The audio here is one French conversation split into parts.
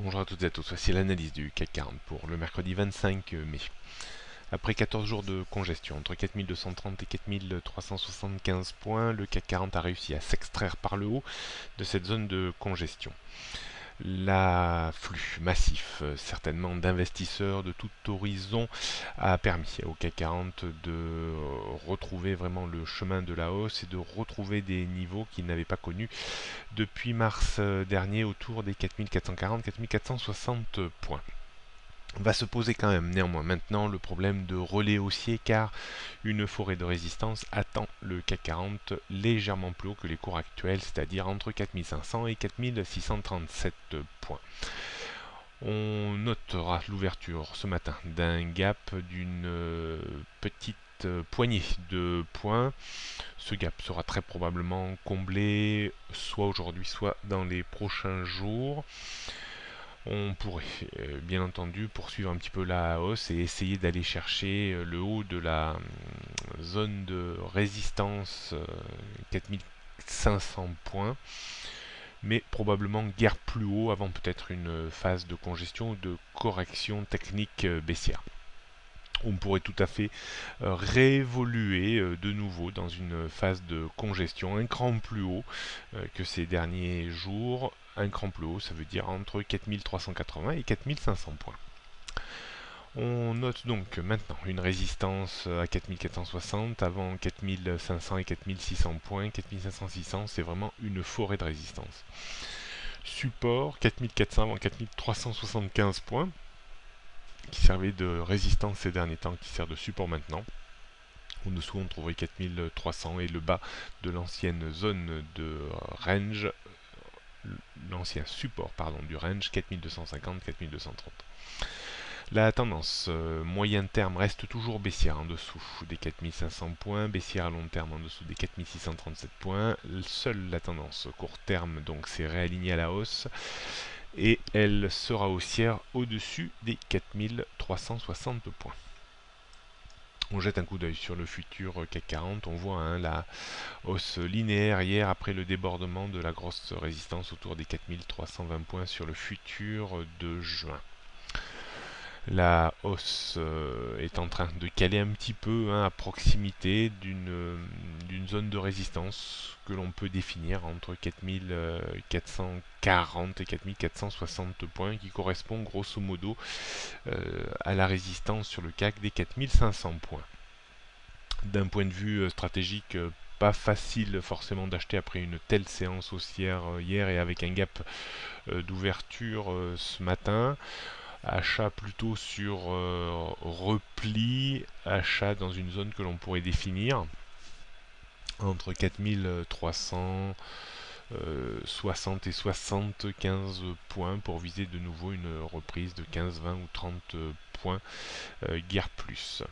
Bonjour à toutes et à tous, voici l'analyse du CAC 40 pour le mercredi 25 mai. Après 14 jours de congestion, entre 4230 et 4375 points, le CAC 40 a réussi à s'extraire par le haut de cette zone de congestion. L'afflux massif, certainement, d'investisseurs de tout horizon a permis au CAC 40 de retrouver vraiment le chemin de la hausse et de retrouver des niveaux qu'il n'avait pas connus depuis mars dernier autour des 4440-4460 points. Va se poser quand même néanmoins maintenant le problème de relais haussier car une forêt de résistance attend le CAC 40 légèrement plus haut que les cours actuels, c'est-à-dire entre 4500 et 4637 points. On notera l'ouverture ce matin d'un gap d'une petite poignée de points. Ce gap sera très probablement comblé soit aujourd'hui soit dans les prochains jours. On pourrait bien entendu poursuivre un petit peu la hausse et essayer d'aller chercher le haut de la zone de résistance 4500 points, mais probablement guère plus haut avant peut-être une phase de congestion ou de correction technique baissière. On pourrait tout à fait réévoluer de nouveau dans une phase de congestion un cran plus haut que ces derniers jours. Un cran plus haut, ça veut dire entre 4380 et 4500 points. On note donc maintenant une résistance à 4460, avant 4500 et 4600 points. 4500-600, c'est vraiment une forêt de résistance. Support 4400 avant 4375 points, qui servait de résistance ces derniers temps, qui sert de support maintenant. En dessous, on trouverait 4300 et le bas de l'ancienne zone de range, l'ancien support du range 4250-4230. La tendance moyen terme reste toujours baissière en dessous des 4500 points, baissière à long terme en dessous des 4637 points. Seule la tendance court terme donc s'est réalignée à la hausse et elle sera haussière au-dessus des 4360 points. On jette un coup d'œil sur le futur CAC 40, on voit la hausse linéaire hier après le débordement de la grosse résistance autour des 4320 points sur le futur de juin. La hausse est en train de caler un petit peu à proximité d'une zone de résistance que l'on peut définir entre 4440 et 4460 points qui correspond grosso modo à la résistance sur le CAC des 4500 points. D'un point de vue stratégique, pas facile forcément d'acheter après une telle séance haussière hier et avec un gap d'ouverture ce matin. Achat plutôt sur repli, achat dans une zone que l'on pourrait définir entre 4360 et 75 points pour viser de nouveau une reprise de 15, 20 ou 30 points, guère plus.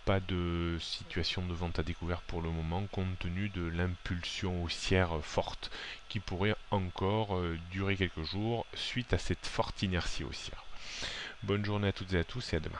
Pas de situation de vente à découvert pour le moment compte tenu de l'impulsion haussière forte qui pourrait encore durer quelques jours suite à cette forte inertie haussière. Bonne journée à toutes et à tous et à demain.